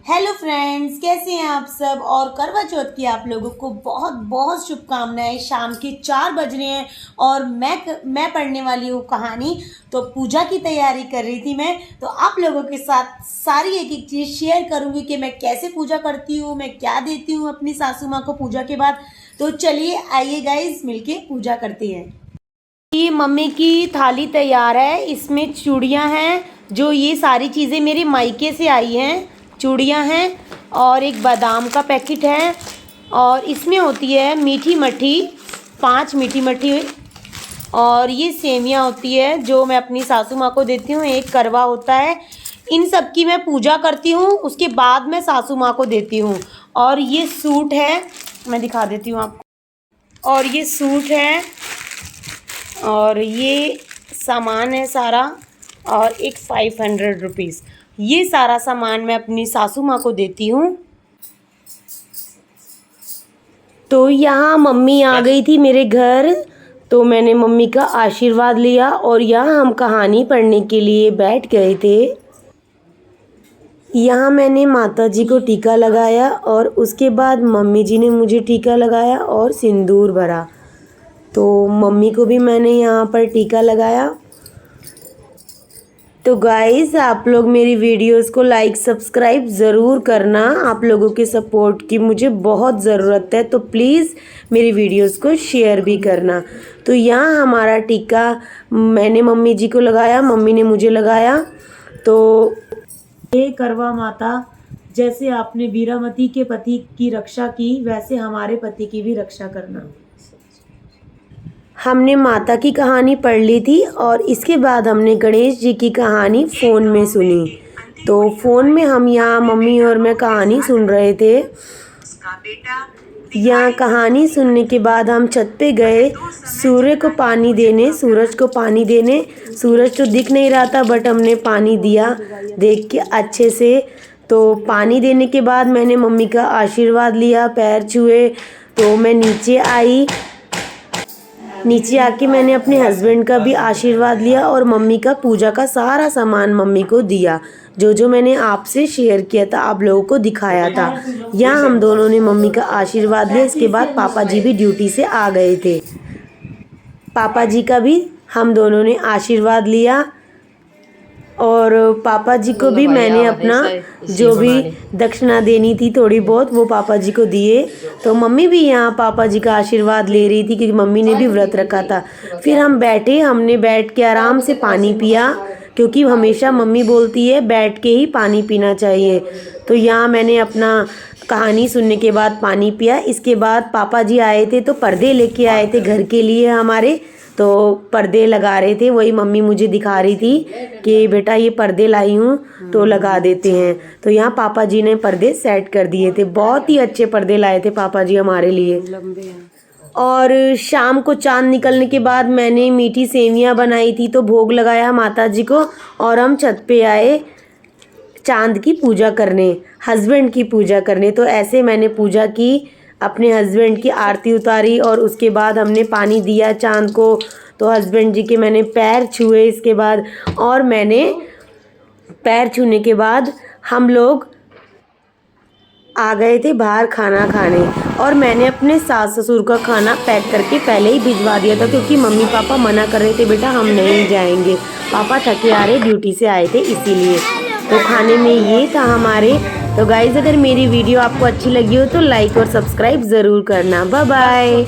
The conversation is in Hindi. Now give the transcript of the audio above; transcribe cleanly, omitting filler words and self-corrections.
हेलो फ्रेंड्स, कैसे हैं आप सब। और करवा चौथ की आप लोगों को बहुत बहुत शुभकामनाएं। शाम के 4 बज रहे हैं और मैं पढ़ने वाली हूँ कहानी। तो पूजा की तैयारी कर रही थी मैं, तो आप लोगों के साथ सारी एक एक चीज़ शेयर करूँगी कि मैं कैसे पूजा करती हूँ, मैं क्या देती हूँ अपनी सासू माँ को पूजा के बाद। तो चलिए आइए गाइज मिलके पूजा करते हैं। ये मम्मी की थाली तैयार है, इसमें चूड़ियाँ हैं, जो ये सारी चीज़ें मेरे मायके से आई हैं। चूड़ियाँ हैं और एक बादाम का पैकेट है, और इसमें होती है मीठी मट्ठी, 5 मीठी मट्ठी, और ये सेवियाँ होती है जो मैं अपनी सासू माँ को देती हूँ। एक करवा होता है। इन सब की मैं पूजा करती हूँ, उसके बाद मैं सासू माँ को देती हूँ। और ये सूट है, मैं दिखा देती हूँ आपको। और ये सूट है, और ये सामान है सारा, और एक 500 रुपीज़। ये सारा सामान मैं अपनी सासू माँ को देती हूँ। तो यहाँ मम्मी आ गई थी मेरे घर, तो मैंने मम्मी का आशीर्वाद लिया और यहाँ हम कहानी पढ़ने के लिए बैठ गए थे। यहाँ मैंने माता जी को टीका लगाया और उसके बाद मम्मी जी ने मुझे टीका लगाया और सिंदूर भरा। तो मम्मी को भी मैंने यहाँ पर टीका लगाया। तो गाइस, आप लोग मेरी वीडियोस को लाइक सब्सक्राइब ज़रूर करना। आप लोगों के सपोर्ट की मुझे बहुत ज़रूरत है, तो प्लीज़ मेरी वीडियोस को शेयर भी करना। तो यहाँ हमारा टीका मैंने मम्मी जी को लगाया, मम्मी ने मुझे लगाया। तो हे करवा माता, जैसे आपने वीरामती के पति की रक्षा की, वैसे हमारे पति की भी रक्षा करना। हमने माता की कहानी पढ़ ली थी और इसके बाद हमने गणेश जी की कहानी फ़ोन में सुनी। तो फ़ोन में हम यहाँ मम्मी और मैं कहानी सुन रहे थे। यहाँ कहानी सुनने के बाद हम छत पे गए सूर्य को पानी देने, सूरज को पानी देने। सूरज तो दिख नहीं रहा था, बट हमने पानी दिया देख के अच्छे से। तो पानी देने के बाद मैंने मम्मी का आशीर्वाद लिया, पैर छुए। तो मैं नीचे आई, नीचे आके मैंने अपने हस्बैंड का भी आशीर्वाद लिया और मम्मी का पूजा का सारा सामान मम्मी को दिया, जो जो मैंने आपसे शेयर किया था, आप लोगों को दिखाया था। यहाँ हम दोनों ने मम्मी का आशीर्वाद लिया। इसके बाद पापा जी भी ड्यूटी से आ गए थे, पापा जी का भी हम दोनों ने आशीर्वाद लिया। और पापा जी को भी मैंने अपना जो भी दक्षिणा देनी थी थोड़ी बहुत, वो पापा जी को दिए। तो मम्मी भी यहाँ पापा जी का आशीर्वाद ले रही थी, क्योंकि मम्मी ने भी व्रत रखा था। फिर हम बैठे, हमने बैठ के आराम से पानी पिया, क्योंकि हमेशा मम्मी बोलती है बैठ के ही पानी पीना चाहिए। तो यहाँ मैंने अपना कहानी सुनने के बाद पानी पिया। इसके बाद पापा जी आए थे, तो पर्दे लेके आए थे घर के लिए हमारे। तो पर्दे लगा रहे थे, वही मम्मी मुझे दिखा रही थी कि बेटा ये पर्दे लाई हूँ, तो लगा देते हैं। तो यहाँ पापा जी ने पर्दे सेट कर दिए थे, बहुत ही अच्छे पर्दे लाए थे पापा जी हमारे लिए। और शाम को चांद निकलने के बाद मैंने मीठी सेवियाँ बनाई थी, तो भोग लगाया माता जी को, और हम छत पे आए चांद की पूजा करने, हस्बैंड की पूजा करने। तो ऐसे मैंने पूजा की, अपने हस्बैंड की आरती उतारी, और उसके बाद हमने पानी दिया चांद को। तो हस्बैंड जी के मैंने पैर छुए इसके बाद, और मैंने पैर छूने के बाद हम लोग आ गए थे बाहर खाना खाने। और मैंने अपने सास ससुर का खाना पैक करके पहले ही भिजवा दिया था, क्योंकि मम्मी पापा मना कर रहे थे बेटा हम नहीं जाएंगे, पापा थके आ रहे ड्यूटी से आए थे इसीलिए। तो खाने में ये था हमारे। तो गाइज़, अगर मेरी वीडियो आपको अच्छी लगी हो तो लाइक और सब्सक्राइब ज़रूर करना। Bye bye.